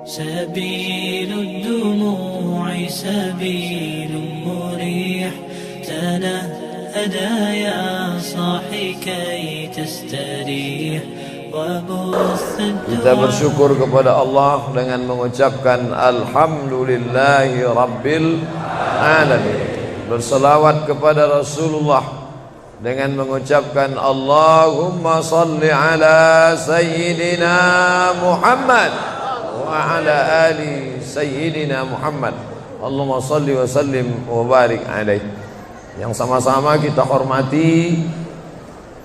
سبيل الدموع سبيل مريح تنهدى يا صاحي كي تستريح وبث Kita bersyukur kepada Allah dengan mengucapkan Alhamdulillahi Rabbil Alamin. Berselawat kepada Rasulullah dengan mengucapkan Allahumma salli ala Sayyidina Muhammad wa ala ali Sayyidina Muhammad. Allahumma salli wa sallim wa barik alaih. Yang sama-sama kita hormati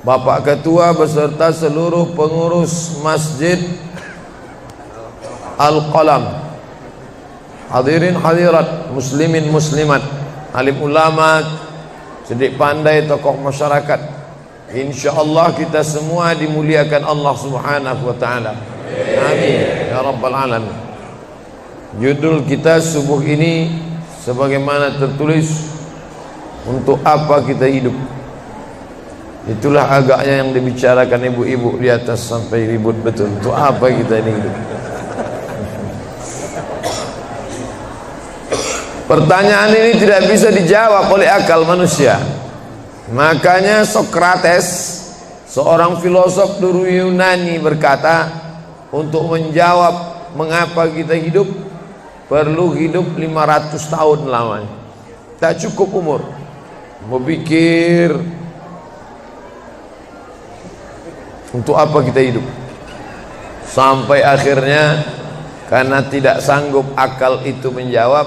Bapak Ketua beserta seluruh pengurus Masjid Al-Qalam, hadirin hadirat, muslimin muslimat, alim ulama, cerdik pandai, tokoh masyarakat. InsyaAllah kita semua dimuliakan Allah Subhanahu wa ta'ala. Amin ya rabbal alamin. Judul kita subuh ini sebagaimana tertulis, untuk apa kita hidup. Itulah agaknya yang dibicarakan ibu-ibu di atas sampai ribut betul. Untuk apa kita ini hidup? Pertanyaan ini tidak bisa dijawab oleh akal manusia. Makanya Sokrates, seorang filosof dulu Yunani, berkata, untuk menjawab mengapa kita hidup, perlu hidup 500 tahun lamanya. Tak cukup umur berpikir untuk apa kita hidup. Sampai akhirnya karena tidak sanggup akal itu menjawab,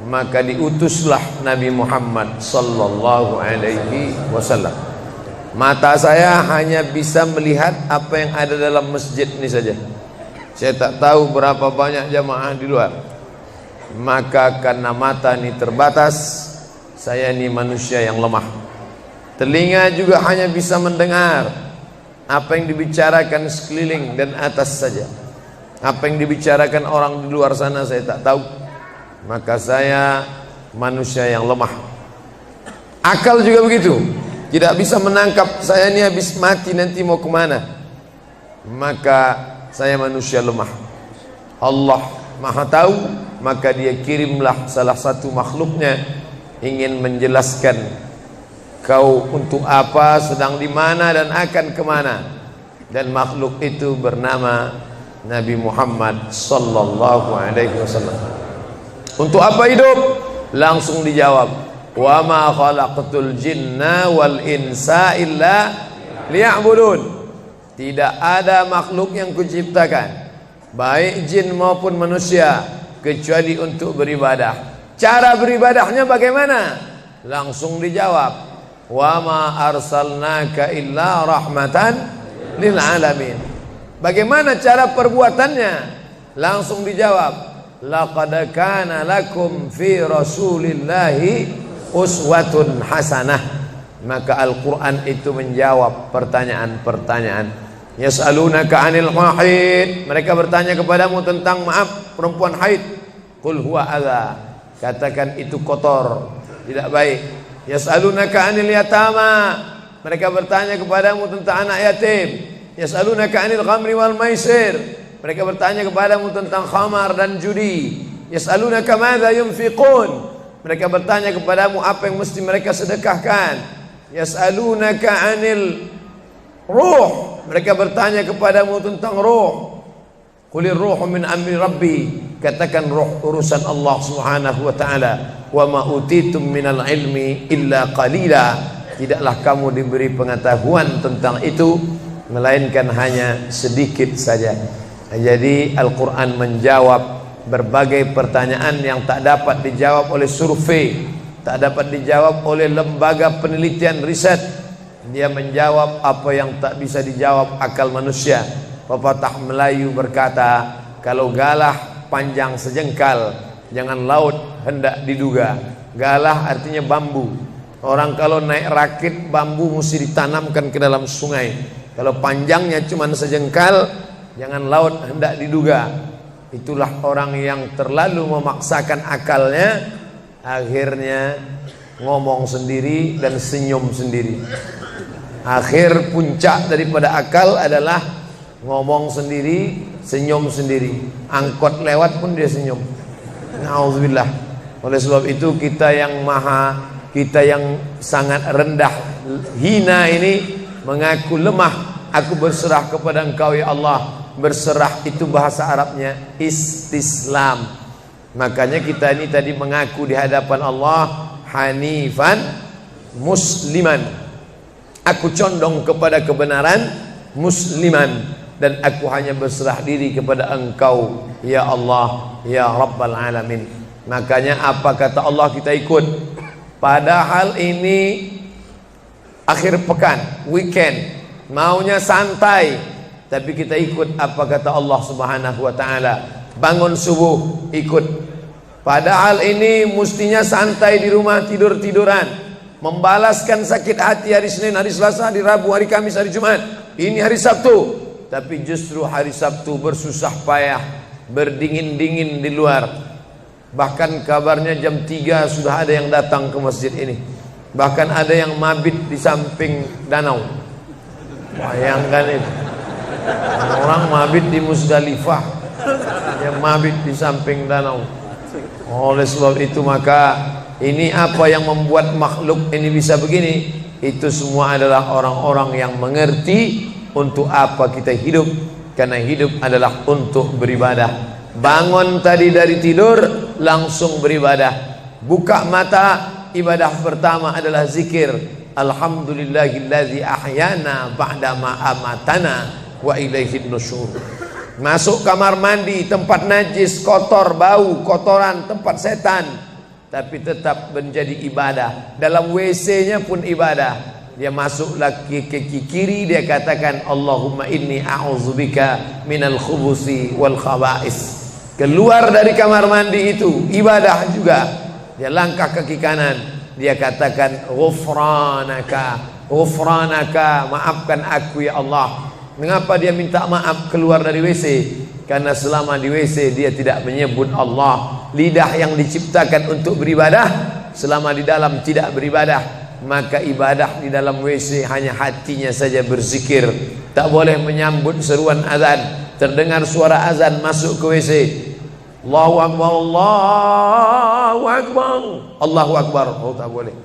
maka diutuslah Nabi Muhammad sallallahu alaihi wasallam. Mata saya hanya bisa melihat apa yang ada dalam masjid ini saja. Saya tak tahu berapa banyak jamaah di luar. Maka karena mata ini terbatas, saya ini manusia yang lemah. Telinga juga hanya bisa mendengar apa yang dibicarakan sekeliling dan atas saja. Apa yang dibicarakan orang di luar sana saya tak tahu. Maka saya manusia yang lemah. Akal juga begitu, tidak bisa menangkap saya ini habis mati nanti mau kemana. Maka saya manusia lemah. Allah Maha tahu, maka dia kirimlah salah satu makhluknya ingin menjelaskan kau untuk apa, sedang di mana dan akan kemana. Dan makhluk itu bernama Nabi Muhammad sallallahu alaihi wasallam. Untuk apa hidup? Langsung dijawab, wa ma khalaqtul jinna wal insa illa liya'budun. Tidak ada makhluk yang kuciptakan, baik jin maupun manusia, kecuali untuk beribadah. Cara beribadahnya bagaimana? Langsung dijawab, wa ma arsalnaka illa rahmatan lil alamin. Bagaimana cara perbuatannya? Langsung dijawab, laqad kana lakum fi rasulillahi uswatun hasanah. Maka Al-Quran itu menjawab pertanyaan-pertanyaan. Yas'alunaka 'anil mahid, mereka bertanya kepadamu tentang perempuan haid. Qul huwa adza, katakan itu kotor, tidak baik. Yas'alunaka 'anil yatama, mereka bertanya kepadamu tentang anak yatim. Yas'alunaka 'anil khamri wal maisir, mereka bertanya kepadamu tentang khamar dan judi. Yas'alunaka madza yunfiqun, mereka bertanya kepadamu apa yang mesti mereka sedekahkan. Yas'alunaka 'anil ruh, mereka bertanya kepadamu tentang ruh. Qulir ruhu min amri rabbi, katakan ruh urusan Allah Subhanahu wa ta'ala. Wa ma utitum minal ilmi illa qalila, tidaklah kamu diberi pengetahuan tentang itu melainkan hanya sedikit saja. Jadi Al-Quran menjawab berbagai pertanyaan yang tak dapat dijawab oleh survei, tak dapat dijawab oleh lembaga penelitian riset. Dia menjawab apa yang tak bisa dijawab akal manusia. Pepatah Melayu berkata, kalau galah panjang sejengkal, jangan laut hendak diduga. Galah artinya bambu. Orang kalau naik rakit bambu mesti ditanamkan ke dalam sungai. Kalau panjangnya cuma sejengkal, jangan laut hendak diduga. Itulah orang yang terlalu memaksakan akalnya, akhirnya ngomong sendiri dan senyum sendiri. Akhir puncak daripada akal adalah ngomong sendiri, senyum sendiri, angkot lewat pun dia senyum. Nauzubillah. Oleh sebab itu kita yang sangat rendah, hina ini mengaku lemah. Aku berserah kepada Engkau ya Allah. Berserah itu bahasa Arabnya istislam. Makanya kita ini tadi mengaku di hadapan Allah hanifan musliman. Aku condong kepada kebenaran, musliman, dan aku hanya berserah diri kepada Engkau ya Allah ya Rabbal Alamin. Makanya apa kata Allah kita ikut. Padahal ini akhir pekan, weekend, maunya santai, tapi kita ikut apa kata Allah Subhanahu wa taala. Bangun subuh ikut. Padahal ini mestinya santai di rumah, tidur-tiduran, membalaskan sakit hati hari Senin, hari Selasa, hari Rabu, hari Kamis, hari Jumat. Ini hari Sabtu, tapi justru hari Sabtu bersusah payah, berdingin-dingin di luar. Bahkan kabarnya jam 3 sudah ada yang datang ke masjid ini. Bahkan ada yang mabit di samping danau. Bayangkan itu. Orang mabit di Musdalifah, yang mabit di samping danau. Oleh sebab itu maka ini apa yang membuat makhluk ini bisa begini? Itu semua adalah orang-orang yang mengerti untuk apa kita hidup. Karena hidup adalah untuk beribadah. Bangun tadi dari tidur langsung beribadah. Buka mata, ibadah pertama adalah zikir. Alhamdulillahillazi ahyana ba'dama amatana wa ilaihin nusyur. Masuk kamar mandi, tempat najis, kotor, bau, kotoran, tempat setan, tapi tetap menjadi ibadah. Dalam WC-nya pun ibadah. Dia masuk lagi ke kiri, dia katakan Allahumma inni a'udzubika minal khubusi wal khaba'is. Keluar dari kamar mandi itu ibadah juga. Dia langkah kaki kanan, dia katakan ghufranaka, ghufranaka, maafkan aku ya Allah. Mengapa dia minta maaf keluar dari WC? Karena selama di WC dia tidak menyebut Allah. Lidah yang diciptakan untuk beribadah, selama di dalam tidak beribadah, maka ibadah di dalam WC hanya hatinya saja berzikir. Tak boleh menyambut seruan azan. Terdengar suara azan masuk ke WC, Allahu Akbar, Allahu Akbar, Allahu Akbar. Oh, tak boleh.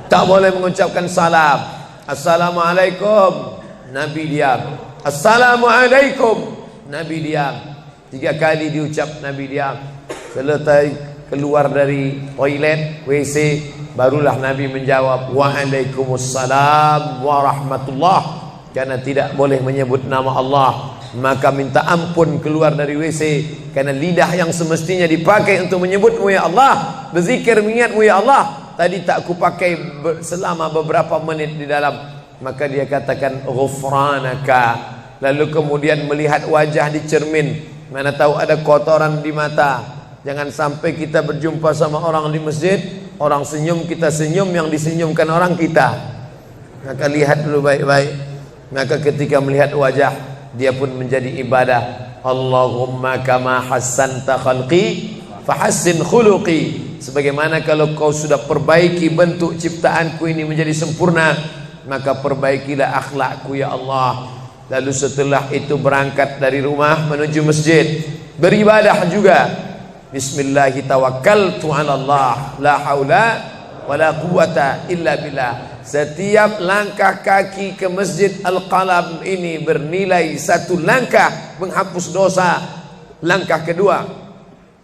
Tak boleh mengucapkan salam. Assalamualaikum, Nabi diam. Assalamualaikum, Nabi diam. 3 kali diucap, Nabi diam. Selesai keluar dari toilet, WC, barulah Nabi menjawab Waalaikumsalam warahmatullah. Karena tidak boleh menyebut nama Allah, maka minta ampun keluar dari WC. Karena lidah yang semestinya dipakai untuk menyebutmu ya Allah, berzikir mengingatmu ya Allah, tadi tak kupakai selama beberapa menit di dalam. Maka dia katakan ghufranaka. Lalu kemudian melihat wajah di cermin, mana tahu ada kotoran di mata. Jangan sampai kita berjumpa sama orang di masjid, orang senyum, kita senyum, yang disenyumkan orang kita. Maka lihat dulu baik-baik. Maka ketika melihat wajah, dia pun menjadi ibadah. Allahumma kama hassanta khalqi fahassin khuluqi. Sebagaimana kalau kau sudah perbaiki bentuk ciptaanku ini menjadi sempurna, maka perbaikilah akhlakku ya Allah. Lalu setelah itu berangkat dari rumah menuju masjid, beribadah juga. Bismillahi tawakkaltu 'ala Allah, la haula wala quwata illa billah. Setiap langkah kaki ke Masjid Al-Qalam ini bernilai 1 langkah menghapus dosa. Langkah kedua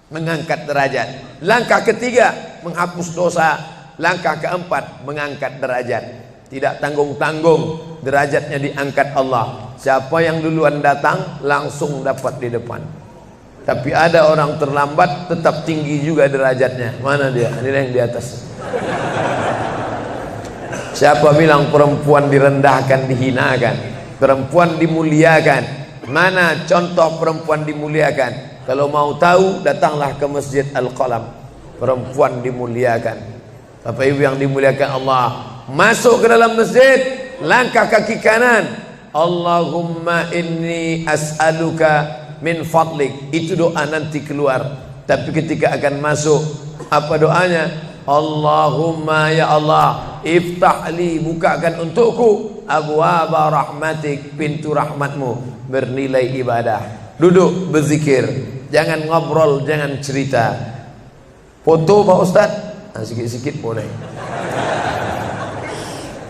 mengangkat derajat. Langkah ketiga menghapus dosa. Langkah keempat mengangkat derajat. Tidak tanggung-tanggung, derajatnya diangkat Allah. Siapa yang duluan datang langsung dapat di depan. Tapi ada orang terlambat tetap tinggi juga derajatnya. Mana dia? Ini yang di atas. Siapa bilang perempuan direndahkan, dihinakan? Perempuan dimuliakan. Mana contoh perempuan dimuliakan? Kalau mau tahu, datanglah ke Masjid Al-Qalam. Perempuan dimuliakan. Bapak Ibu yang dimuliakan Allah, masuk ke dalam masjid, langkah kaki kanan, Allahumma inni as'aluka min fadlik. Itu doa nanti keluar. Tapi ketika akan masuk, apa doanya? Allahumma ya Allah, iftahli, bukakan untukku abwaaba rahmatik, pintu rahmatmu bernilai ibadah. Duduk berzikir, jangan ngobrol, jangan cerita. Foto Pak Ustaz, sikit-sikit boleh.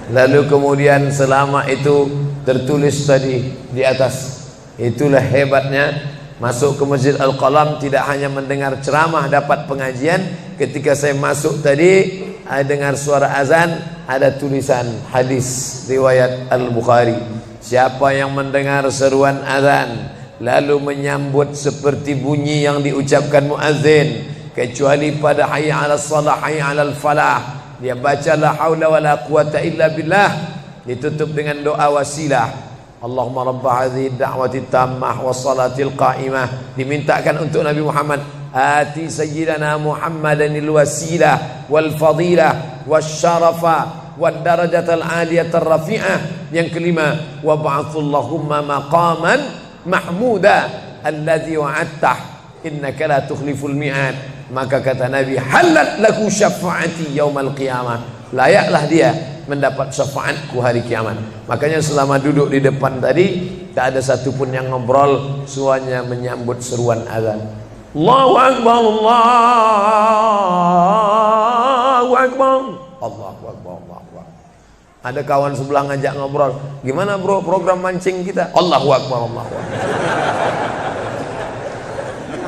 Lalu kemudian selama itu tertulis tadi di atas. Itulah hebatnya masuk ke Masjid Al-Qalam, tidak hanya mendengar ceramah, dapat pengajian. Ketika saya masuk tadi, dengar suara azan, ada tulisan hadis riwayat Al-Bukhari. Siapa yang mendengar seruan azan lalu menyambut seperti bunyi yang diucapkan muazzin, kecuali pada hayya 'alas shalah, hayya 'alal falah, dia baca la haula wala quwata illa billah, ditutup dengan doa wasilah. Allahumma rabba hadhihi da'wati tammah wassalatil qa'imah, dimintakan untuk Nabi Muhammad, ati sayyidana Muhammadanil wasilah wal fadilah wasyarafa wad darajatal aliyatar rafi'ah. Yang kelima, wa ba'athullahumma maqaman mahmuda alladhi wa'adtah innaka la tukhliful mi'ad. Maka kata Nabi, halat laku syafa'ati yaumal qiyamah, layaklah dia mendapat syafaatku hari kiamat. Makanya selama duduk di depan tadi, tak ada satupun yang ngobrol, semuanya menyambut seruan azan. Allahu Akbar, Allahu Akbar, Allahu Akbar, Allahu Akbar. Ada kawan sebelah ngajak ngobrol, gimana bro program mancing kita? Allahu Akbar, Allahu Akbar.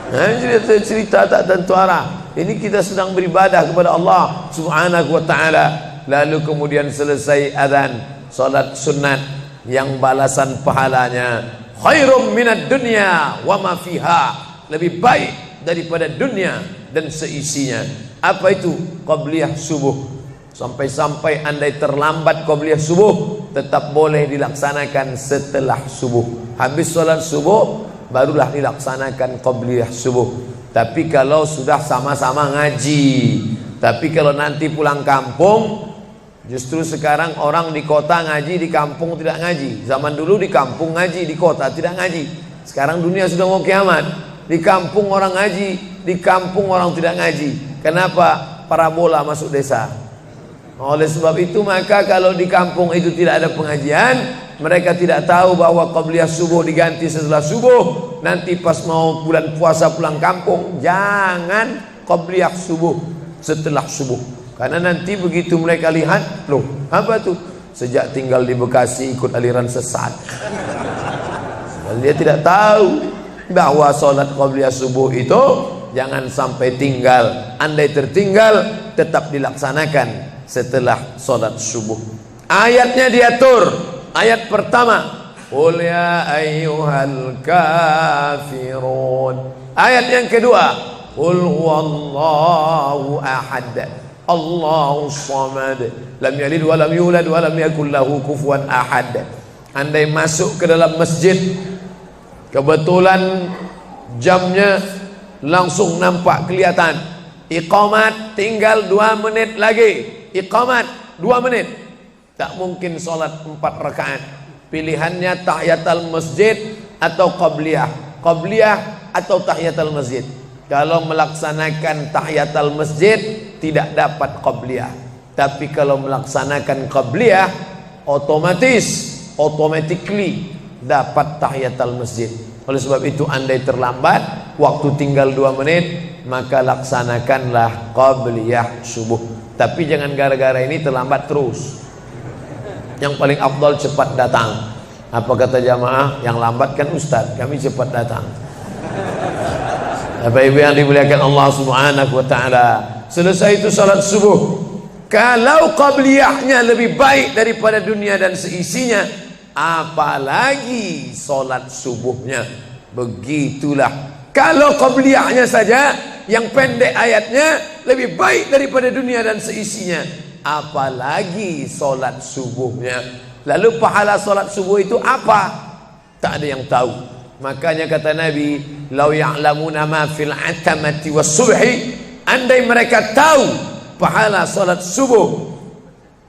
Nah, cerita tak tentu arah. Ini kita sedang beribadah kepada Allah Subhanahu wa ta'ala. Lalu kemudian selesai azan, salat sunat yang balasan pahalanya khairum minad dunya wa ma fiha, lebih baik daripada dunia dan seisinya. Apa itu? Qabliyah subuh. Sampai-sampai andai terlambat qabliyah subuh, tetap boleh dilaksanakan setelah subuh. Habis salat subuh barulah dilaksanakan qabliyah subuh. Tapi kalau sudah sama-sama ngaji, tapi kalau nanti pulang kampung, justru sekarang orang di kota ngaji, di kampung tidak ngaji. Zaman dulu di kampung ngaji, di kota tidak ngaji. Sekarang dunia sudah mau kiamat. Di kampung orang ngaji, di kampung orang tidak ngaji. Kenapa? Parabola masuk desa. Oleh sebab itu, maka kalau di kampung itu tidak ada pengajian, mereka tidak tahu bahwa qabliyah subuh diganti setelah subuh. Nanti pas mau bulan puasa pulang kampung, jangan qabliyah subuh setelah subuh. Karena nanti begitu mereka lihat, loh apa tuh? Sejak tinggal di Bekasi ikut aliran sesat. Dia tidak tahu bahwa sholat qabliyah subuh itu jangan sampai tinggal. Andai tertinggal, tetap dilaksanakan setelah sholat subuh. Ayatnya diatur. Ayat pertama, qul ya ayyuhal kafirun. Ayat yang kedua, qul huwallahu ahad, Allahu samad, lam yalid wa lam yulad wa lam yakul lahu kufuwan ahad. Andai masuk ke dalam masjid, kebetulan jamnya langsung nampak kelihatan, iqamat tinggal 2 menit lagi, iqamat 2 menit, tak mungkin sholat 4 rakaat. Pilihannya tahiyatul masjid atau qabliyah, qabliyah atau tahiyatul masjid. Kalau melaksanakan tahiyatul masjid tidak dapat qabliyah. Tapi kalau melaksanakan qabliyah, automatically dapat tahiyatul masjid. Oleh sebab itu, andai terlambat, waktu tinggal 2 menit, maka laksanakanlah qabliyah subuh. Tapi jangan gara-gara ini terlambat terus. Yang paling afdal cepat datang. Apa kata jamaah? Yang lambat kan ustaz, kami cepat datang. Bapak Ibu yang dimuliakan Allah Subhanahu wa ta'ala, selesai itu salat subuh. Kalau qabliyahnya lebih baik daripada dunia dan seisinya, apalagi salat subuhnya. Begitulah. Kalau qabliyahnya saja yang pendek ayatnya lebih baik daripada dunia dan seisinya, apalagi salat subuhnya. Lalu pahala salat subuh itu apa? Tak ada yang tahu. Makanya kata Nabi, lau ya'lamuna ma fil atamati was subhi, andai mereka tahu pahala salat subuh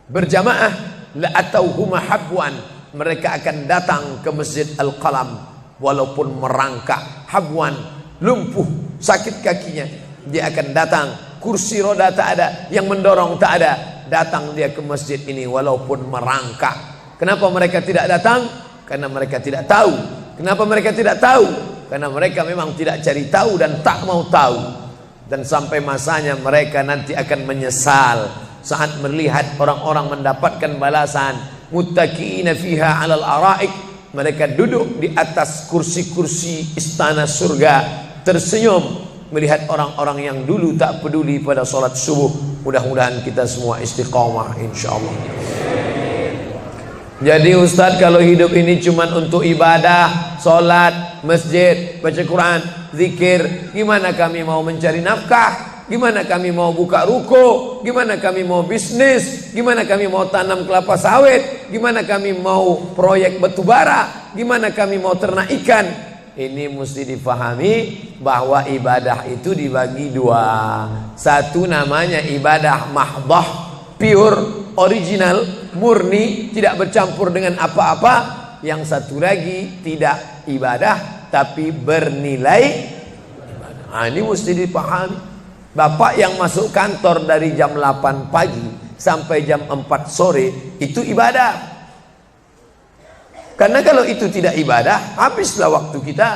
berjamaah, la atauhuma habwan, mereka akan datang ke Masjid Al-Qalam walaupun merangkak, habwan, lumpuh, sakit kakinya, dia akan datang. Kursi roda tak ada, yang mendorong tak ada, datang dia ke masjid ini walaupun merangkak. Kenapa mereka tidak datang? Karena mereka tidak tahu. Kenapa mereka tidak tahu? Karena mereka memang tidak cari tahu dan tak mau tahu. Dan sampai masanya mereka nanti akan menyesal saat melihat orang-orang mendapatkan balasan. Muttaqiina fiha 'alal araik. Mereka duduk di atas kursi-kursi istana surga, tersenyum melihat orang-orang yang dulu tak peduli pada salat subuh. Mudah-mudahan kita semua istiqamah insyaallah. Jadi Ustadz, kalau hidup ini cuma untuk ibadah, sholat, masjid, baca Quran, zikir, gimana kami mau mencari nafkah? Gimana kami mau buka ruko? Gimana kami mau bisnis? Gimana kami mau tanam kelapa sawit? Gimana kami mau proyek batu bara? Gimana kami mau ternak ikan? Ini mesti difahami bahwa ibadah itu dibagi dua. Satu namanya ibadah mahdhah, pure, original, murni, tidak bercampur dengan apa-apa. Yang satu lagi tidak ibadah tapi bernilai ibadah. Nah, ini mesti dipahami. Bapak yang masuk kantor dari jam 8 pagi sampai jam 4 sore itu ibadah. Karena kalau itu tidak ibadah, habislah waktu kita.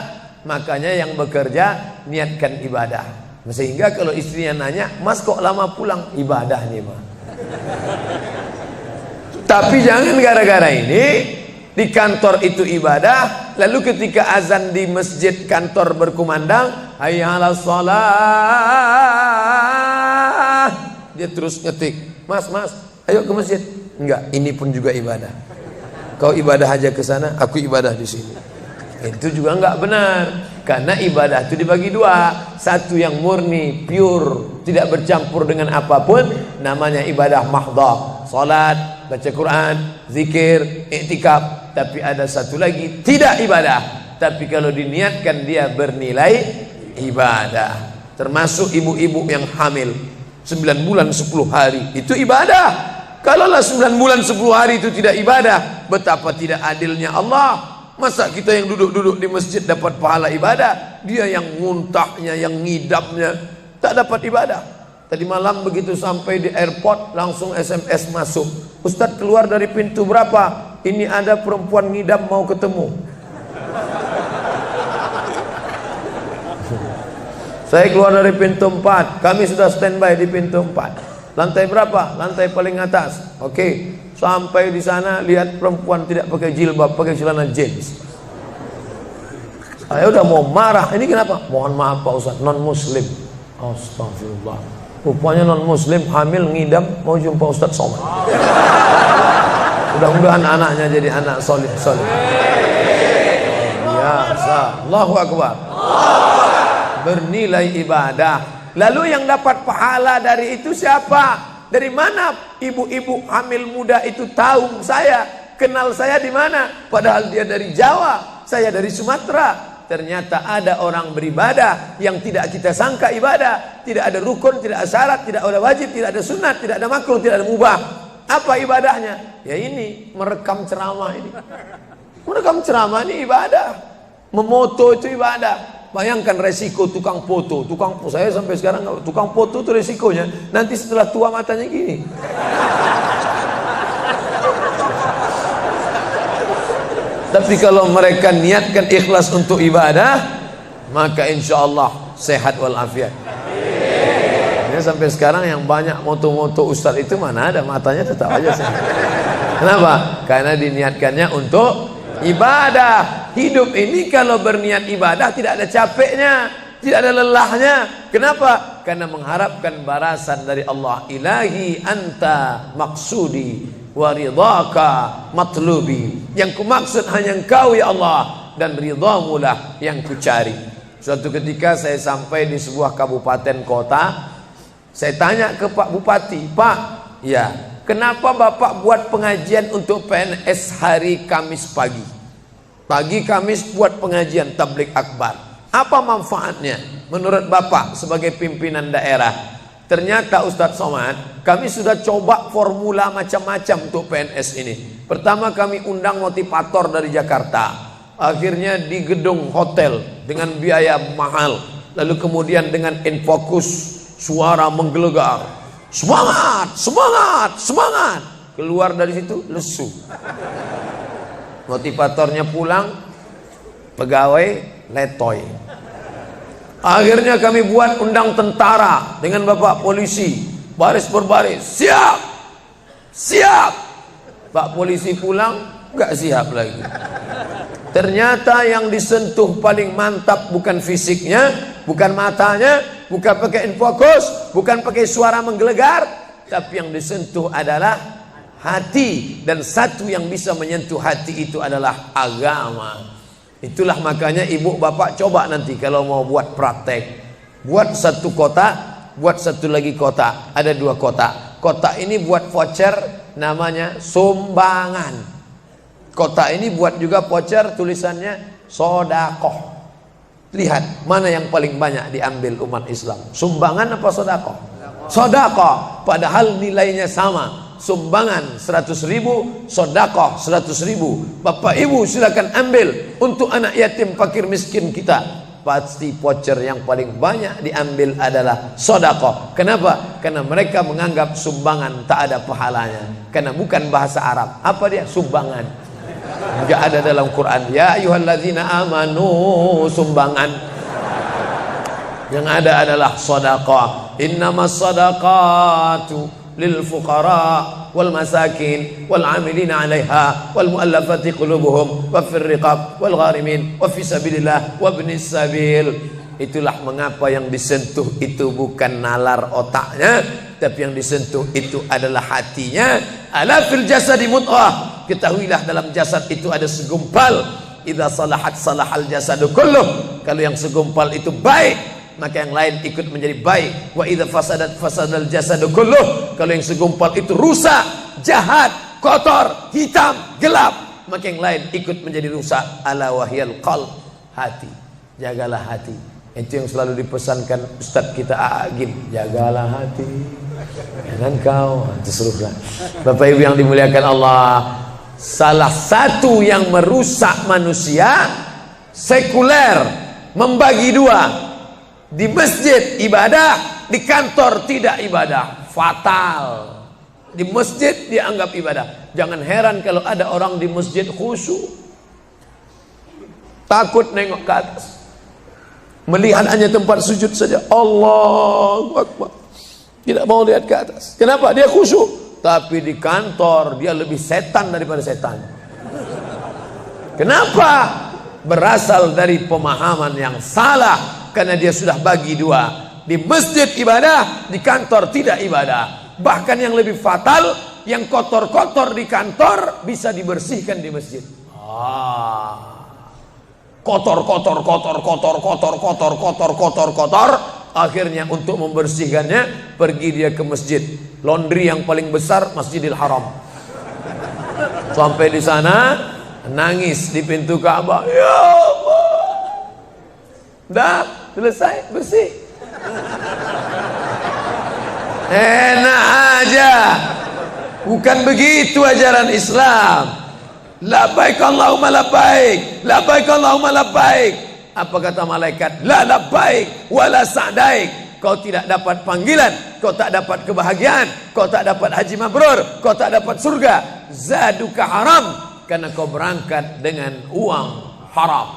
Makanya yang bekerja niatkan ibadah. Sehingga kalau istrinya nanya, "Mas kok lama pulang?" Ibadah nih, Mas. Tapi jangan gara-gara ini di kantor itu ibadah, lalu ketika azan di masjid kantor berkumandang, hayya 'alas shalah, dia terus ngetik, "Mas, ayo ke masjid." Enggak, ini pun juga ibadah. Kau ibadah aja ke sana, aku ibadah di sini. Itu juga enggak benar. Karena ibadah itu dibagi dua. Satu yang murni, pure, tidak bercampur dengan apapun, namanya ibadah mahdhah, salat, baca Quran, zikir, iktikaf. Tapi ada satu lagi tidak ibadah, tapi kalau diniatkan dia bernilai ibadah. Termasuk ibu-ibu yang hamil 9 bulan 10 hari, itu ibadah. Kalaulah 9 bulan 10 hari itu tidak ibadah, betapa tidak adilnya Allah. Masa kita yang duduk-duduk di masjid dapat pahala ibadah, dia yang muntahnya, yang ngidamnya tak dapat ibadah. Tadi malam begitu sampai di airport langsung SMS masuk, "Ustadz, keluar dari pintu berapa? Ini ada perempuan ngidam mau ketemu." Saya keluar dari pintu 4, kami sudah standby di pintu 4. Lantai berapa? Lantai paling atas. Oke. Sampai di sana lihat perempuan tidak pakai jilbab, pakai celana jeans. Saya udah mau marah. Ini kenapa? Mohon maaf Pak Ustaz, non muslim. Astagfirullah. Rupanya non muslim hamil ngidam mau jumpa Ustaz Somad. Mudah-mudahan anaknya jadi anak solih. Biasa. Allahu Akbar. Bernilai ibadah. Lalu yang dapat pahala dari itu siapa? Dari mana ibu-ibu hamil muda itu tahu saya, kenal saya di mana? Padahal dia dari Jawa, saya dari Sumatera. Ternyata ada orang beribadah yang tidak kita sangka ibadah. Tidak ada rukun, tidak ada syarat, tidak ada wajib, tidak ada sunat, tidak ada makruh, tidak ada mubah. Apa ibadahnya? Ya ini, merekam ceramah ini. Merekam ceramah ini ibadah. Memoto itu ibadah. Bayangkan resiko tukang foto. Saya sampai sekarang tukang foto itu resikonya nanti setelah tua matanya gini. Tapi kalau mereka niatkan ikhlas untuk ibadah, maka insya Allah sehat walafiat. Ini sampai sekarang yang banyak moto-moto ustaz itu mana ada matanya tetap aja sehat. Kenapa? Karena diniatkannya untuk ibadah. Hidup ini kalau berniat ibadah tidak ada capeknya, tidak ada lelahnya. Kenapa? Karena mengharapkan balasan dari Allah. Ilahi anta maksudi wa ridhaka matlubi. Yang kumaksud hanya Engkau ya Allah, dan ridhamu lah yang kucari. Suatu ketika saya sampai di sebuah kabupaten kota, saya tanya ke Pak Bupati, "Pak, ya, kenapa Bapak buat pengajian untuk PNS hari Kamis pagi? Pagi Kamis buat pengajian tabligh akbar. Apa manfaatnya menurut Bapak sebagai pimpinan daerah?" Ternyata Ustadz Somad, kami sudah coba formula macam-macam untuk PNS ini. Pertama kami undang motivator dari Jakarta. Akhirnya di gedung hotel dengan biaya mahal. Lalu kemudian dengan infokus, suara menggelegar. Semangat, semangat, semangat. keluar dari situ lesu. Motivatornya pulang, pegawai letoy. Akhirnya kami buat undang tentara dengan bapak polisi, baris berbaris, siap, siap. Pak polisi pulang, nggak siap lagi. Ternyata yang disentuh paling mantap bukan fisiknya, bukan matanya, bukan pakai infokus, bukan pakai suara menggelegar, tapi yang disentuh adalah hati. Dan satu yang bisa menyentuh hati itu adalah agama. Itulah makanya ibu bapak coba nanti kalau mau buat praktek, buat satu kotak, buat satu lagi kotak, ada 2 kotak. Kotak ini buat voucher namanya sumbangan. Kotak ini buat juga voucher tulisannya sodakoh. Lihat mana yang paling banyak diambil umat Islam, sumbangan apa sodakoh? Sodakoh, padahal nilainya sama. Sumbangan 100.000, sodakoh 100.000. Bapak ibu silakan ambil untuk anak yatim fakir miskin kita. Pasti voucher yang paling banyak diambil adalah sodakoh. Kenapa? Karena mereka menganggap sumbangan tak ada pahalanya, karena bukan bahasa Arab. Apa dia? Sumbangan. Enggak ada dalam Quran. Ya ayyuhalladzina amanu, sumbangan. Yang ada adalah sodakoh. Innamas sadaqatu lil fuqara wal masakin wal amilina 'alaiha wal muallafati qulubuhum wa fir riqab wal gharimin wa fi sabilillah wa ibnis sabil. Itulah mengapa yang disentuh itu bukan nalar otaknya, tapi yang disentuh itu adalah hatinya. Ala fil jasadi mudghah, ketahuilah dalam jasad itu ada segumpal. Idza salahat salahal jasadu kulluh, kalau yang segumpal itu baik, maka yang lain ikut menjadi baik. Wa idza fasadat fasadal jasadu kulluh, kalau yang segumpal itu rusak, jahat, kotor, hitam, gelap, maka yang lain ikut menjadi rusak. Ala wahyal qalb, hati. Jagalah hati. Itu yang selalu dipesankan Ustadz kita Agim, jagalah hati. Jangan kau terserah. Bapak Ibu yang dimuliakan Allah, salah satu yang merusak manusia sekuler, membagi 2. Di masjid ibadah, di kantor tidak ibadah, fatal. Di masjid dianggap ibadah. Jangan heran kalau ada orang di masjid khusyuk, takut nengok ke atas, melihat hanya tempat sujud saja. Allahu Akbar, tidak mau lihat ke atas. Kenapa? Dia khusyuk. Tapi di kantor dia lebih setan daripada setan. Kenapa? Berasal dari pemahaman yang salah, karena dia sudah bagi 2. Di masjid ibadah, di kantor tidak ibadah. Bahkan yang lebih fatal, yang kotor-kotor di kantor bisa dibersihkan di masjid. Kotor. Akhirnya untuk membersihkannya pergi dia ke masjid. Laundry yang paling besar Masjidil Haram. Sampai di sana nangis di pintu Ka'bah. Ya Allah, dah selesai bersih. Enak aja. Bukan begitu ajaran Islam. Labbaik Allahumma labbaik, labbaik Allahumma labbaik. Apa kata malaikat? La labbaik wala sa'daik. Kau tidak dapat panggilan, kau tak dapat kebahagiaan, kau tak dapat haji mabrur, kau tak dapat surga. Zaduka haram, karena kau berangkat dengan uang haram.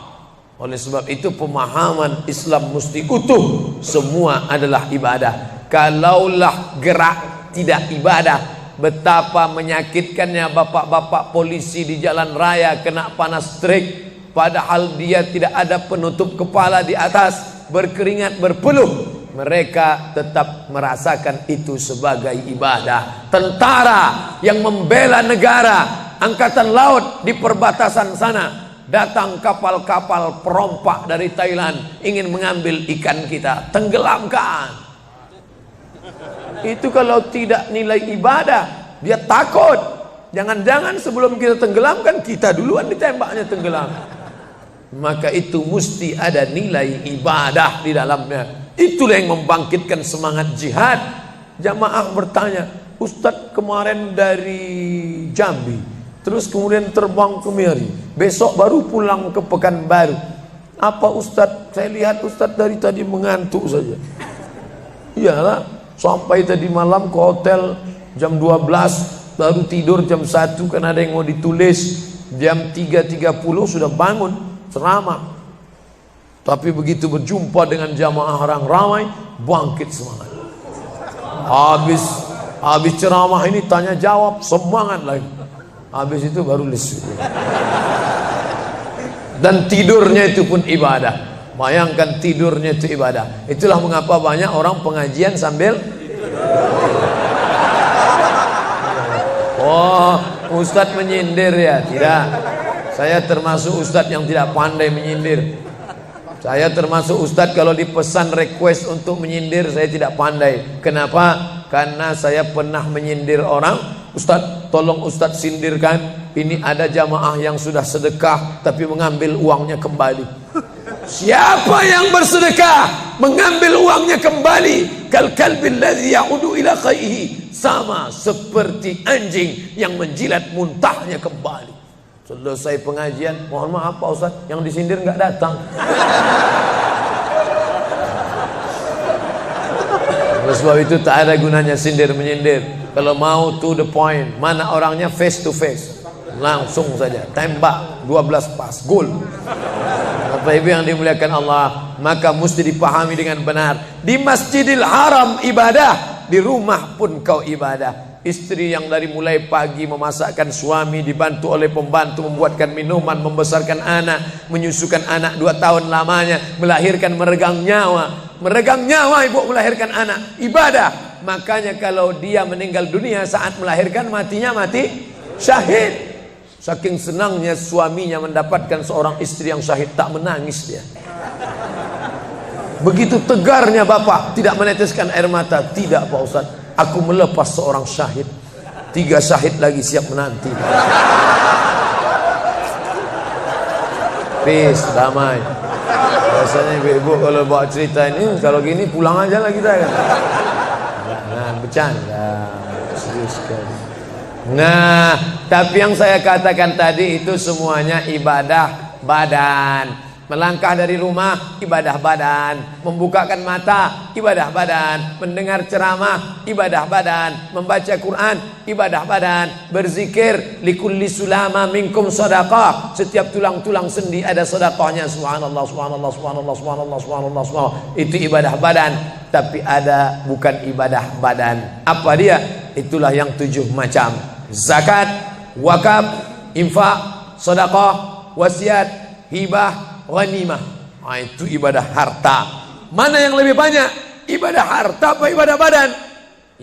Oleh sebab itu pemahaman Islam mesti utuh. Semua adalah ibadah. Kalaulah gerak tidak ibadah, betapa menyakitkannya bapak-bapak polisi di jalan raya kena panas terik, padahal dia tidak ada penutup kepala di atas, berkeringat berpeluh. Mereka tetap merasakan itu sebagai ibadah. Tentara yang membela negara, angkatan laut di perbatasan sana, datang kapal-kapal perompak dari Thailand ingin mengambil ikan kita, tenggelamkan. Itu kalau tidak nilai ibadah, dia takut. Jangan-jangan sebelum kita tenggelamkan, kita duluan ditembaknya tenggelam. Maka itu mesti ada nilai ibadah di dalamnya. Itulah yang membangkitkan semangat jihad. Jamaah bertanya, Ustadz kemarin dari Jambi, terus kemudian terbang ke Miri, besok baru pulang ke Pekanbaru. Apa Ustadz? Saya lihat Ustadz dari tadi mengantuk saja. Iyalah, sampai tadi malam ke hotel jam 12, baru tidur jam 1 karena ada yang mau ditulis, jam 3.30 sudah bangun ceramah. Tapi begitu berjumpa dengan jamaah orang ramai, bangkit semangat. Habis ceramah ini tanya jawab, semangat lagi. Habis itu baru lesu. Dan tidurnya itu pun ibadah. Bayangkan tidurnya itu ibadah. Itulah mengapa banyak orang pengajian sambil oh, ustadz menyindir ya? Tidak. Saya termasuk ustadz yang tidak pandai menyindir. Saya termasuk ustadz kalau dipesan request untuk menyindir, saya tidak pandai. Kenapa? Karena saya pernah menyindir orang. Ustadz, tolong ustadz sindirkan. Ini ada jamaah yang sudah sedekah tapi mengambil uangnya kembali. Siapa yang bersedekah mengambil uangnya kembali, kal kalbil ladzi ya'udu ila qaihi, sama seperti anjing yang menjilat muntahnya kembali. Selesai pengajian, mohon maaf Pak Ustaz, yang disindir nggak datang. Oleh sebab itu tak ada gunanya sindir menyindir. Kalau mau to the point, mana orangnya face to face, langsung saja tembak 12 pas, gol. Bapak Ibu yang dimuliakan Allah, maka mesti dipahami dengan benar. Di Masjidil Haram ibadah, di rumah pun kau ibadah. Istri yang dari mulai pagi memasakkan suami, dibantu oleh pembantu membuatkan minuman, membesarkan anak, menyusukan anak 2 tahun lamanya, melahirkan, meregang nyawa ibu melahirkan anak, ibadah. Makanya kalau dia meninggal dunia saat melahirkan, matinya mati syahid. Saking senangnya suaminya mendapatkan seorang istri yang syahid, tak menangis dia. Begitu tegarnya bapak, tidak meneteskan air mata. Tidak Pak Ustaz, aku melepas seorang syahid, 3 syahid lagi siap menanti. Peace, damai. Biasanya ibu-ibu kalau bawa cerita ini, kalau gini pulang aja lah kita kan. Nah, bercanda, serius sekali. Nah, tapi yang saya katakan tadi itu semuanya ibadah badan. Melangkah dari rumah, ibadah badan. Membukakan mata, ibadah badan. Mendengar ceramah, ibadah badan. Membaca Quran, ibadah badan. Berzikir, likulli sulama minkum sadaqah. Setiap tulang-tulang sendi ada sedekahnya. Subhanallah, subhanallah, subhanallah, subhanallah, subhanallah, subhanallah. Itu ibadah badan. Tapi ada bukan ibadah badan. Apa dia? Itulah yang 7 macam. Zakat, wakaf, infak, sedekah, wasiat, hibah, ghanimah. Nah, itu ibadah harta. Mana yang lebih banyak? Ibadah harta apa ibadah badan?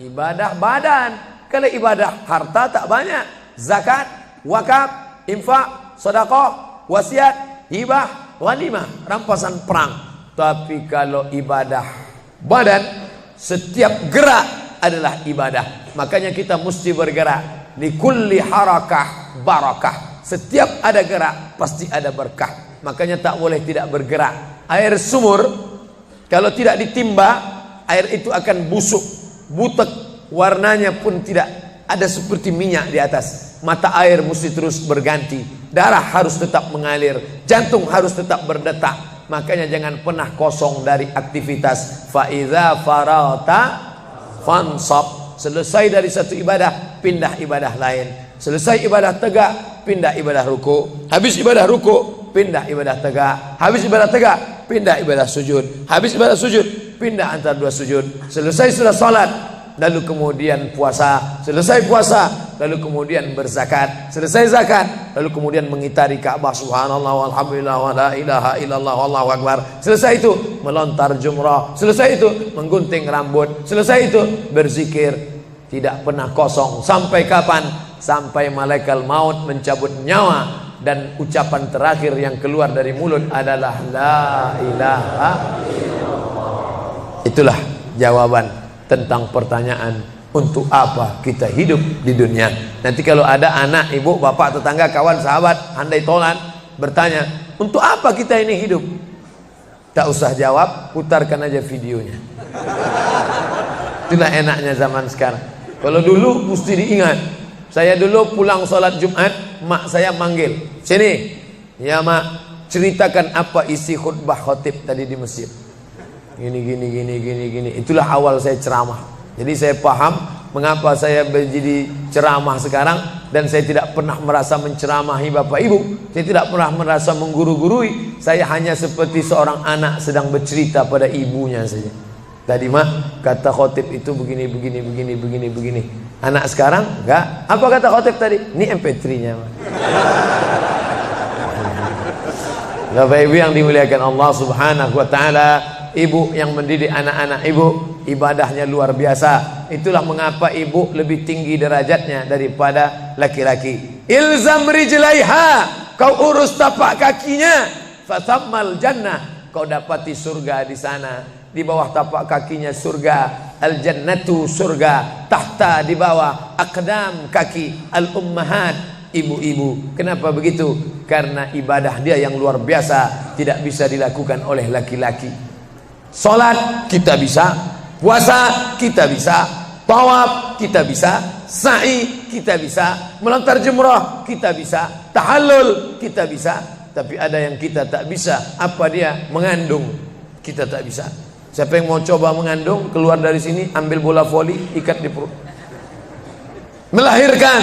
Ibadah badan. Kalau ibadah harta tak banyak. Zakat, wakaf, infak, sedekah, wasiat, hibah, ghanimah, rampasan perang. Tapi kalau ibadah badan, setiap gerak adalah ibadah. Makanya kita mesti bergerak. Likulli harakah barakah. Setiap ada gerak pasti ada berkah. Makanya tak boleh tidak bergerak. Air sumur kalau tidak ditimba, air itu akan busuk, butek, warnanya pun tidak ada seperti minyak di atas. Mata air mesti terus berganti. Darah harus tetap mengalir, jantung harus tetap berdetak. Makanya jangan pernah kosong dari aktivitas. Fa idza farata fansab. Selesai dari satu ibadah, pindah ibadah lain. Selesai ibadah tegak, pindah ibadah ruku. Habis ibadah ruku, pindah ibadah tegak. Habis ibadah tegak, pindah ibadah sujud. Habis ibadah sujud, pindah antara 2 sujud. Selesai sudah salat, lalu kemudian puasa. Selesai puasa, lalu kemudian berzakat. Selesai zakat, lalu kemudian mengitari Ka'bah. Subhanallah walhamdulillah wa la ilaha illallah wallahu akbar. Selesai itu melontar jumrah. Selesai itu menggunting rambut. Selesai itu berzikir. Tidak pernah kosong. Sampai kapan? Sampai malaikat maut mencabut nyawa dan ucapan terakhir yang keluar dari mulut adalah la ilaha illallah. Itulah jawaban tentang pertanyaan untuk apa kita hidup di dunia. Nanti kalau ada anak, ibu, bapak, tetangga, kawan, sahabat, handai tolan bertanya, untuk apa kita ini hidup? Tak usah jawab, putarkan aja videonya. Itulah enaknya zaman sekarang. Kalau dulu mesti diingat. Saya dulu pulang sholat Jumat, mak saya manggil, sini, ya mak, ceritakan apa isi khutbah khotib tadi di masjid. Gini. Itulah awal saya ceramah. Jadi saya paham mengapa saya menjadi ceramah sekarang dan saya tidak pernah merasa menceramahi Bapak Ibu, saya tidak pernah merasa mengguru-gurui, saya hanya seperti seorang anak sedang bercerita pada ibunya saja. Tadi mak kata khotib itu begini. Anak sekarang enggak. Apa kata khotib tadi? Ini MP3-nya mak. Bapak Ibu yang dimuliakan Allah Subhanahu wa taala, ibu yang mendidik anak-anak ibu ibadahnya luar biasa. Itulah mengapa ibu lebih tinggi derajatnya daripada laki-laki. Ilzam rijlaiha, kau urus tapak kakinya, fathammal jannah, kau dapati surga di sana. Di bawah tapak kakinya surga, al jannatu surga, tahta di bawah aqdam kaki al ummahat, ibu-ibu. Kenapa begitu? Karena ibadah dia yang luar biasa, tidak bisa dilakukan oleh laki-laki. Salat kita bisa, puasa kita bisa, tawaf kita bisa, sa'i kita bisa, melontar jumrah kita bisa, tahallul kita bisa. Tapi ada yang kita tak bisa. Apa dia? Mengandung kita tak bisa. Siapa yang mau coba mengandung, keluar dari sini, ambil bola voli, ikat di perut. Melahirkan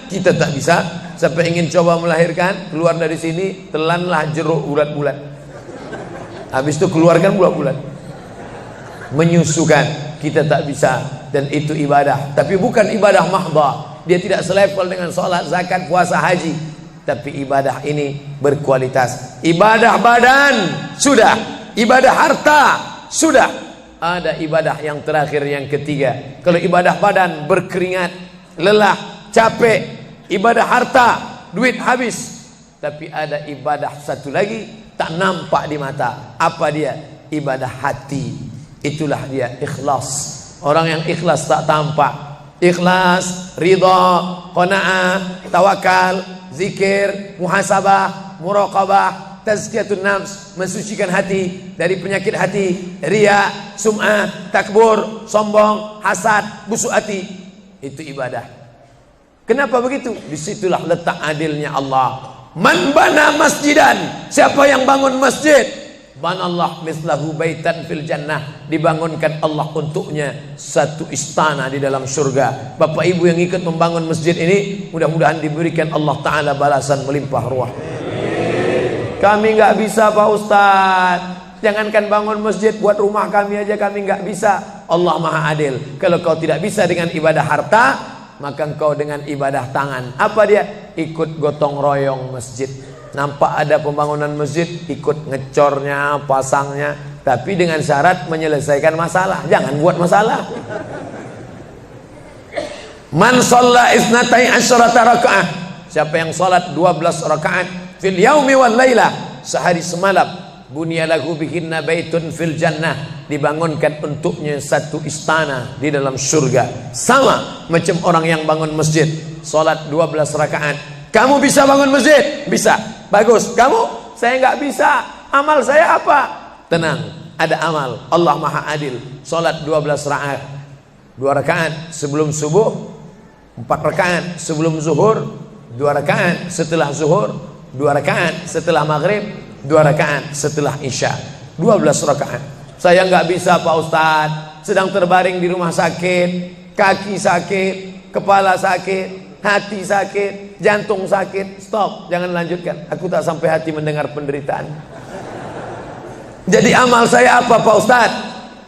kita tak bisa. Siapa yang ingin coba melahirkan, keluar dari sini, telanlah jeruk bulat-bulat. Habis itu keluarkan bulat-bulat. Menyusukan kita tak bisa, dan itu ibadah. Tapi bukan ibadah mahdhah. Dia tidak selevel dengan sholat, zakat, puasa, haji. Tapi ibadah ini berkualitas. Ibadah badan sudah, ibadah harta sudah. Ada ibadah yang terakhir, yang ketiga. Kalau ibadah badan berkeringat, lelah, capek, ibadah harta, duit habis. Tapi ada ibadah satu lagi, tak nampak di mata. Apa dia? Ibadah hati. Itulah dia ikhlas. Orang yang ikhlas tak tampak. Ikhlas, ridha, qanaah, tawakal, zikir, muhasabah, muraqabah, tazkiyatun nafs, mensucikan hati dari penyakit hati, riya, sum'ah, takbur, sombong, hasad, busuk hati. Itu ibadah. Kenapa begitu? Disitulah letak adilnya Allah. Man bana masjidan, siapa yang bangun masjid, banallah mislahu baitan fil jannah, dibangunkan Allah untuknya satu istana di dalam surga. Bapak Ibu yang ikut membangun masjid ini, mudah-mudahan diberikan Allah Ta'ala balasan melimpah ruah. Kami nggak bisa Pak Ustadz, jangankan bangun masjid, buat rumah kami aja kami nggak bisa. Allah Maha Adil. Kalau kau tidak bisa dengan ibadah harta, maka engkau dengan ibadah tangan. Apa dia? Ikut gotong royong masjid. Nampak ada pembangunan masjid, ikut ngecornya, pasangnya, tapi dengan syarat menyelesaikan masalah. Jangan buat masalah. Man shalla isnatai asyarata rakaah, siapa yang salat 12 rakaat fil yaumi wal laila, sehari semalam, bunyalahu bihinna baitun fil jannah, dibangunkan untuknya satu istana di dalam surga. Sama macam orang yang bangun masjid, salat 12 rakaat. Kamu bisa bangun masjid? Bisa. Bagus. Kamu? Saya nggak bisa. Amal saya apa? Tenang, ada amal. Allah Maha Adil. Salat 12 rakaat. 2 rakaat sebelum subuh, 4 rakaat sebelum zuhur, 2 rakaat setelah zuhur, 2 rakaat setelah maghrib, 2 rakaat setelah isya. 12 rakaat. Saya nggak bisa Pak Ustadz, sedang terbaring di rumah sakit, kaki sakit, kepala sakit, hati sakit, jantung sakit. Stop, jangan lanjutkan. Aku tak sampai hati mendengar penderitaan. Jadi amal saya apa Pak Ustadz?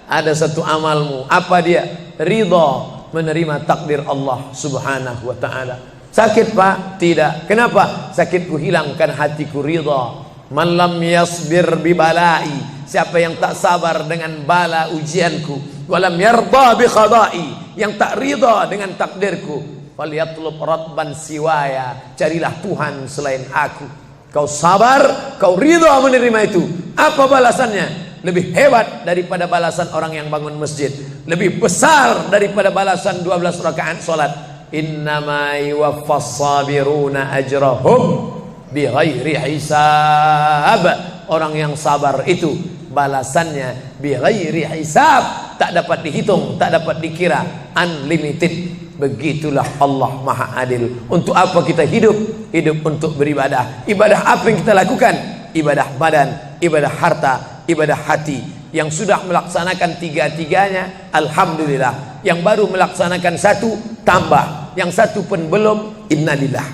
Ada satu amalmu. Apa dia? Ridha, menerima takdir Allah Subhanahu wa ta'ala. Sakit Pak? Tidak. Kenapa? Sakitku hilangkan hatiku ridha. Man lam yasbir bi balai, siapa yang tak sabar dengan bala ujianku, walam yarda bi qada'i, yang tak ridha dengan takdirku, falyatlub radban siwaya, carilah Tuhan selain aku. Kau sabar, kau ridha menerima itu. Apa balasannya? Lebih hebat daripada balasan orang yang bangun masjid, lebih besar daripada balasan 12 rakaat salat. Innama yuwaffas sabiruna ajrahum bighairi hisab. Orang yang sabar itu balasannya bighairi hisab, tak dapat dihitung, tak dapat dikira, unlimited. Begitulah Allah Maha Adil. Untuk apa kita hidup? Hidup untuk beribadah. Ibadah apa yang kita lakukan? Ibadah badan, ibadah harta, ibadah hati. Yang sudah melaksanakan tiga-tiganya, alhamdulillah. Yang baru melaksanakan satu, tambah. Yang satu pun belum, innalillah.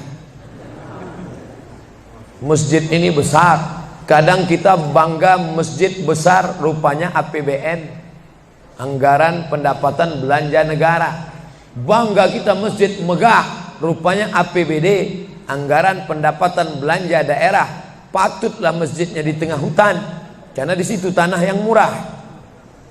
Masjid ini besar. Kadang kita bangga masjid besar, rupanya APBN, anggaran pendapatan belanja negara. Bangga kita masjid megah, rupanya APBD, anggaran pendapatan belanja daerah. Patutlah masjidnya di tengah hutan, karena di situ tanah yang murah.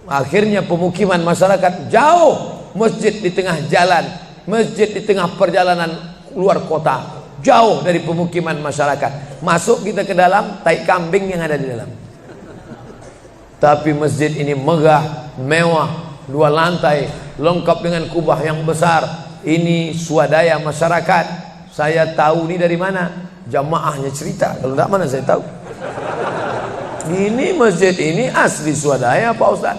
Akhirnya pemukiman masyarakat jauh, masjid di tengah jalan, masjid di tengah perjalanan luar kota, jauh dari pemukiman masyarakat. Masuk kita ke dalam, tai kambing yang ada di dalam. Tapi masjid ini megah, mewah, 2 lantai, lengkap dengan kubah yang besar. Ini swadaya masyarakat. Saya tahu ini dari mana? Jamaahnya cerita. Kalau tidak, mana saya tahu. Ini masjid ini asli swadaya Pak Ustaz.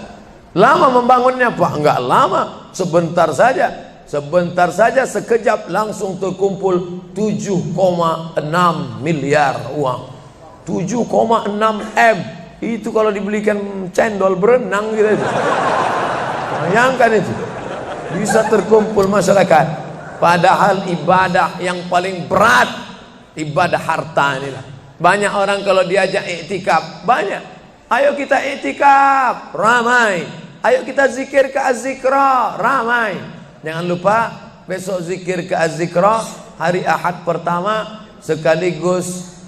Lama membangunnya Pak? Enggak lama, sebentar saja. Sebentar saja, sekejap langsung terkumpul 7,6 miliar uang. 7,6 M. Itu kalau dibelikan cendol berenang gitu. Bayangkan itu. Bisa terkumpul masyarakat. Padahal ibadah yang paling berat, ibadah harta inilah. Banyak orang kalau diajak iktikaf, banyak. Ayo kita iktikaf, ramai. Ayo kita zikir ke Az-Zikra, ramai. Jangan lupa besok zikir ke Az-Zikra, hari Ahad pertama, sekaligus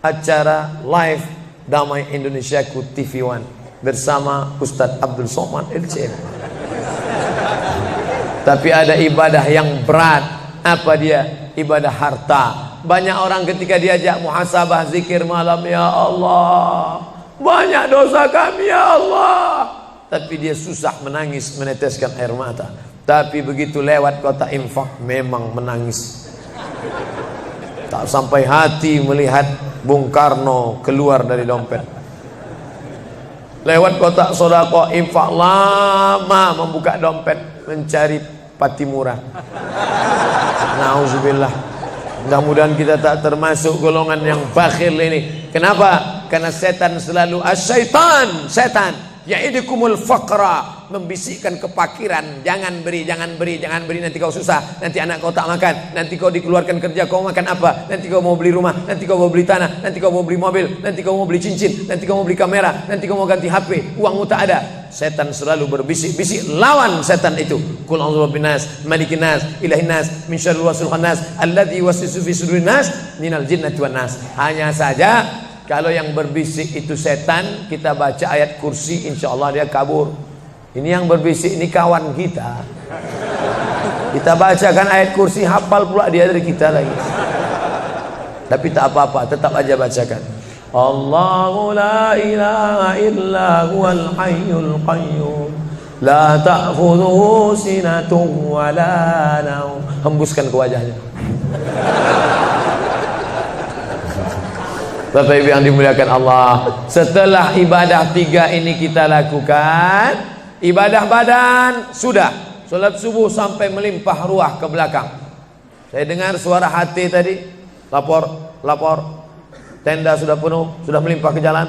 acara live Damai Indonesiaku TV One bersama Ustadz Abdul Somad LCM. Tapi ada ibadah yang berat. Apa dia? Ibadah harta. Banyak orang ketika diajak muhasabah zikir malam, ya Allah, banyak dosa kami ya Allah, tapi dia susah menangis, meneteskan air mata. Tapi begitu lewat kota infak, memang menangis. Tak sampai hati melihat Bung Karno keluar dari dompet. Lewat kotak sodako infak, lama membuka dompet mencari Patimura. Nauzubillah. Mudah-mudahan kita tak termasuk golongan yang bakhil ini. Kenapa? Karena setan selalu asyaitan, setan ya'idukumul faqra, membisikkan kepakiran. Jangan beri, jangan beri, jangan beri, nanti kau susah, nanti anak kau tak makan, nanti kau dikeluarkan kerja, kau makan apa, nanti kau mau beli rumah, nanti kau mau beli tanah, nanti kau mau beli mobil, nanti kau mau beli cincin, nanti kau mau beli kamera, nanti kau mau ganti HP, uangmu tak ada. Setan selalu berbisik-bisik. Lawan setan itu. Qul a'udzu birabbinas, malikin nas, ilahin nas, min syarril waswasil khannas, alladzi yuwaswisu fi sudurin nas, minal jinnati wan nas. Hanya saja kalau yang berbisik itu setan, kita baca ayat kursi, insya Allah dia kabur. Ini yang berbisik ini kawan kita. Kita bacakan ayat kursi, hafal pula dia dari kita lagi. Tapi tak apa-apa, tetap aja bacakan. Allahu la ilaha illa huwal hayyul qayyum, la ta'khudhuhu sinatun wa la naum. Hembuskan ke wajahnya. Bapak Ibu yang dimuliakan Allah, setelah ibadah 3 ini kita lakukan, ibadah badan sudah, sholat subuh sampai melimpah ruah ke belakang. Saya dengar suara hati tadi, lapor, tenda sudah penuh, sudah melimpah ke jalan.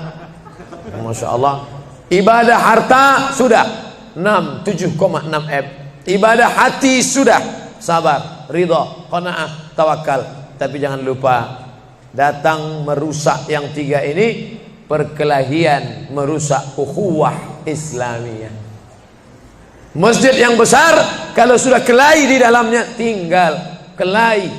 Masya Allah. Ibadah harta sudah 7,6 M. Ibadah hati sudah, sabar, ridha, qanaah, tawakal. Tapi jangan lupa, datang merusak yang 3 ini, perkelahian, merusak ukhuwah Islamiyah. Masjid yang besar, kalau sudah kelahi di dalamnya, tinggal kelahi,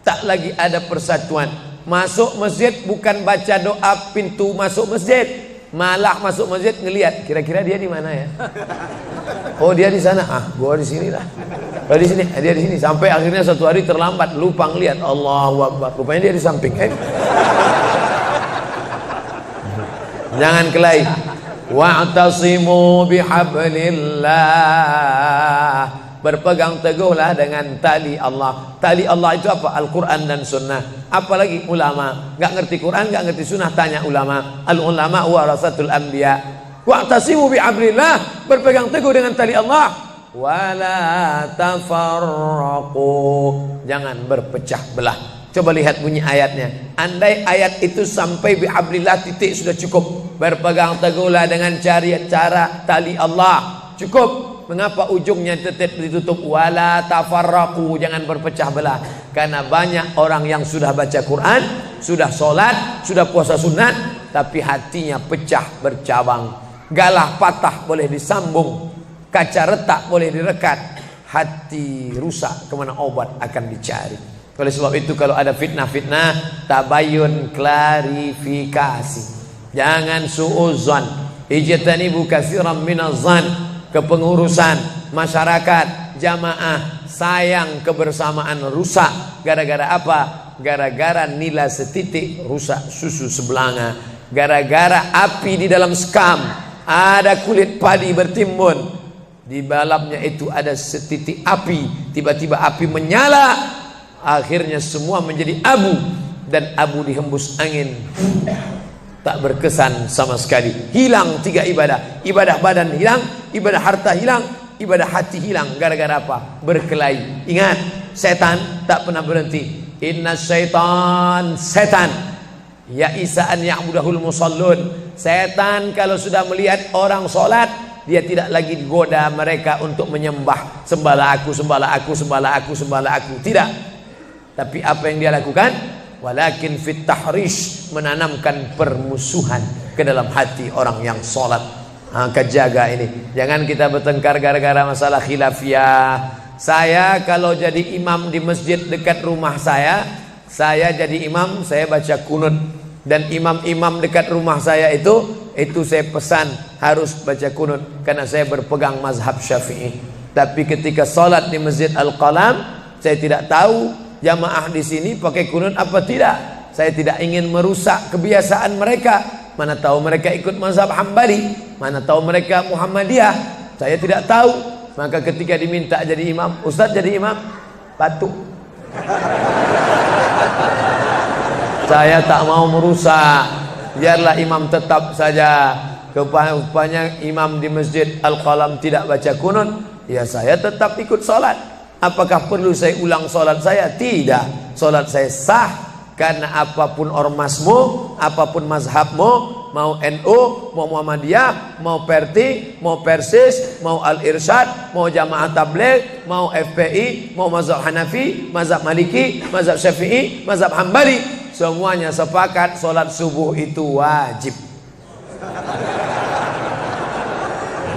tak lagi ada persatuan. Masuk masjid bukan baca doa pintu masuk masjid, malah masuk masjid ngelihat kira-kira dia di mana ya. Oh dia di sana, gua di sini lah. Oh di sini, dia di sini. Sampai akhirnya suatu hari terlambat, lupa ngelihat. Allahu Akbar, rupanya dia di samping. Jangan kelahi. Wa'tasimu bihablillah, berpegang teguhlah dengan tali Allah. Tali Allah itu apa? Al-Quran dan Sunnah. Apalagi ulama, nggak ngerti Quran, nggak ngerti Sunnah, tanya ulama. Al-ulama warasatul anbiya. Wa'tasimu bihablillah, berpegang teguh dengan tali Allah. Wala tafarraqu, jangan berpecah belah. Coba lihat bunyi ayatnya. Andai ayat itu sampai bihablillah titik sudah cukup. Berpegang teguhlah dengan cara tali Allah. Cukup. Mengapa ujungnya tetap ditutup? Wala tafarraqu, jangan berpecah belah. Karena banyak orang yang sudah baca Quran, sudah sholat, sudah puasa sunat, tapi hatinya pecah bercabang. Galah patah boleh disambung, kaca retak boleh direkat, hati rusak kemana obat akan dicari. Oleh sebab itu kalau ada fitnah-fitnah, tabayun, klarifikasi. Jangan suuzan. Ijtanibu katsiran minaz-zan. Kepengurusan masyarakat, jamaah, sayang kebersamaan rusak. Gara-gara apa? Gara-gara nila setitik rusak susu sebelanga. Gara-gara api di dalam sekam, ada kulit padi bertimbun, di dalamnya itu ada setitik api, tiba-tiba api menyala, akhirnya semua menjadi abu, dan abu dihembus angin, tak berkesan sama sekali. Hilang 3 ibadah. Ibadah badan hilang, ibadah harta hilang, ibadah hati hilang. Gara-gara apa? Berkelahi. Ingat, setan tak pernah berhenti. Inna syaitan, setan ya isa'an ya'budahul musallun. Setan kalau sudah melihat orang sholat, dia tidak lagi goda mereka untuk menyembah, sembahlah aku, sembahlah aku, sembahlah aku, sembahlah aku. Tidak. Tapi apa yang dia lakukan? Walakin fit tahrish, menanamkan permusuhan ke dalam hati orang yang sholat. Maka jaga ini, jangan kita bertengkar gara-gara masalah khilafiyah. Saya kalau jadi imam di masjid dekat rumah saya jadi imam, saya baca kunut. Dan imam-imam dekat rumah saya itu saya pesan harus baca kunut, karena saya berpegang mazhab Syafi'i. Tapi ketika sholat di Masjid Al-Qalam, saya tidak tahu jamaah di sini pakai kunut apa tidak. Saya tidak ingin merusak kebiasaan mereka. Mana tahu mereka ikut mazhab Hambali, mana tahu mereka Muhammadiyah, saya tidak tahu. Maka ketika diminta jadi imam, Ustaz jadi imam, batuk. Saya tak mau merusak, biarlah imam tetap saja. Rupanya imam di Masjid Al-Qalam tidak baca kunut, ya saya tetap ikut sholat. Apakah perlu saya ulang sholat saya? Tidak. Sholat saya sah, karena apapun ormasmu, apapun mazhabmu, mau NU, mau Muhammadiyah, mau Perti, mau Persis, mau Al-Irsyad, mau Jamaah Tabligh, mau FPI, mau mazhab Hanafi, mazhab Maliki, mazhab Syafi'i, mazhab Hambali, semuanya sepakat sholat subuh itu wajib.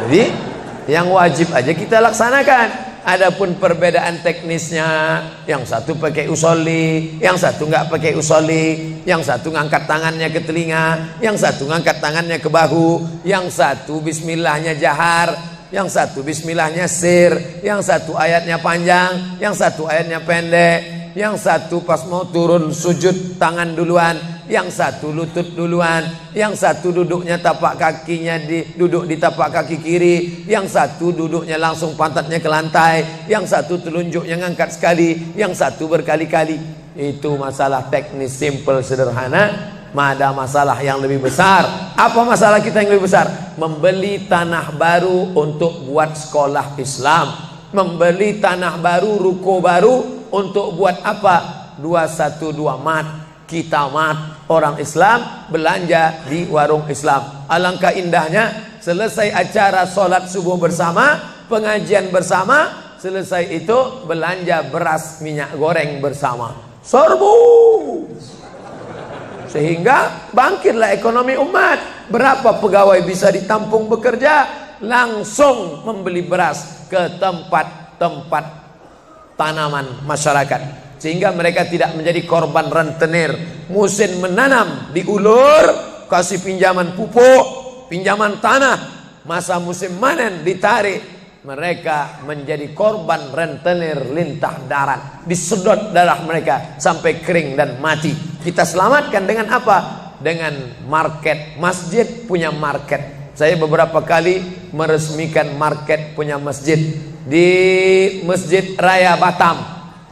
Jadi yang wajib aja kita laksanakan. Adapun perbedaan teknisnya, yang satu pakai usolli, yang satu nggak pakai usolli, yang satu ngangkat tangannya ke telinga, yang satu ngangkat tangannya ke bahu, yang satu bismillahnya jahar, yang satu bismillahnya sir, yang satu ayatnya panjang, yang satu ayatnya pendek, yang satu pas mau turun sujud tangan duluan, yang satu lutut duluan, yang satu duduknya tapak kakinya duduk di tapak kaki kiri, yang satu duduknya langsung pantatnya ke lantai, yang satu telunjuknya ngangkat sekali, yang satu berkali-kali. Itu masalah teknis simple sederhana. Ada masalah yang lebih besar. Apa masalah kita yang lebih besar? Membeli tanah baru untuk buat sekolah Islam, membeli tanah baru, ruko baru untuk buat apa? 212 mat. Kita mat, orang Islam belanja di warung Islam. Alangkah indahnya, selesai acara sholat subuh bersama, pengajian bersama, selesai itu belanja beras minyak goreng bersama. Serbu, sehingga bangkitlah ekonomi umat. Berapa pegawai bisa ditampung bekerja, langsung membeli beras ke tempat-tempat tanaman masyarakat, sehingga mereka tidak menjadi korban rentenir. Musim menanam diulur, kasih pinjaman pupuk, pinjaman tanah. Masa musim panen ditarik, mereka menjadi korban rentenir lintah darat. Disedot darah mereka sampai kering dan mati. Kita selamatkan dengan apa? Dengan market. Masjid punya market. Saya beberapa kali meresmikan market punya masjid di Masjid Raya Batam,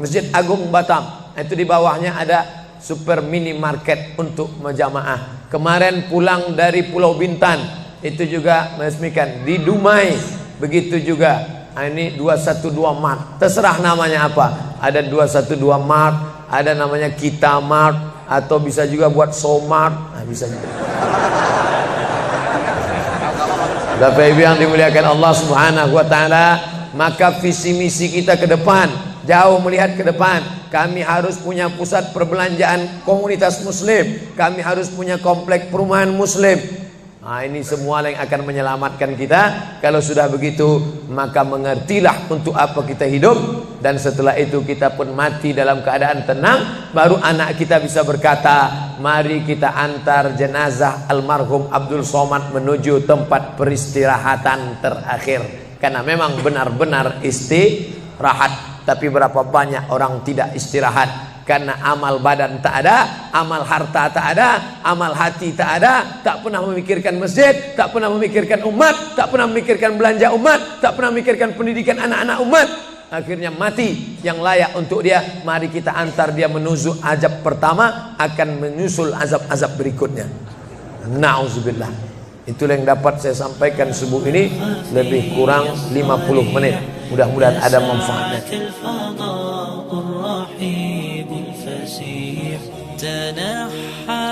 Masjid Agung Batam. Itu di bawahnya ada super mini market untuk menjamaah. Kemarin pulang dari Pulau Bintan, itu juga meresmikan. Di Dumai begitu juga. Ini 212 Mart, terserah namanya apa. Ada 212 Mart, ada namanya Kitamart, atau bisa juga buat Somart. Nah, bisa juga. Bapak Ibu yang dimuliakan Allah Subhanahu wa taala, maka visi misi kita ke depan, jauh melihat ke depan. Kami harus punya pusat perbelanjaan komunitas muslim, kami harus punya komplek perumahan muslim. Nah, ini semua yang akan menyelamatkan kita. Kalau sudah begitu, maka mengertilah untuk apa kita hidup, dan setelah itu kita pun mati dalam keadaan tenang. Baru anak kita bisa berkata, mari kita antar jenazah almarhum Abdul Somad menuju tempat peristirahatan terakhir. Karena memang benar-benar istirahat. Tapi berapa banyak orang tidak istirahat? Karena amal badan tak ada, amal harta tak ada, amal hati tak ada, tak pernah memikirkan masjid, tak pernah memikirkan umat, tak pernah memikirkan belanja umat, tak pernah memikirkan pendidikan anak-anak umat. Akhirnya mati yang layak untuk dia. Mari kita antar dia menuju azab pertama, akan menyusul azab-azab berikutnya. Nauzubillah. Itulah yang dapat saya sampaikan subuh ini, lebih kurang 50 menit. Mudah-mudahan ada manfaatnya. تنحى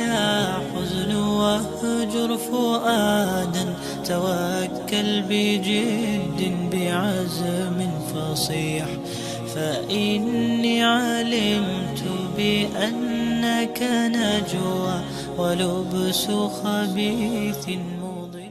يا حزن واهجر فؤادا توكل بجد بعزم فصيح فإني علمت بأنك نجوى ولبس خبيث مضيء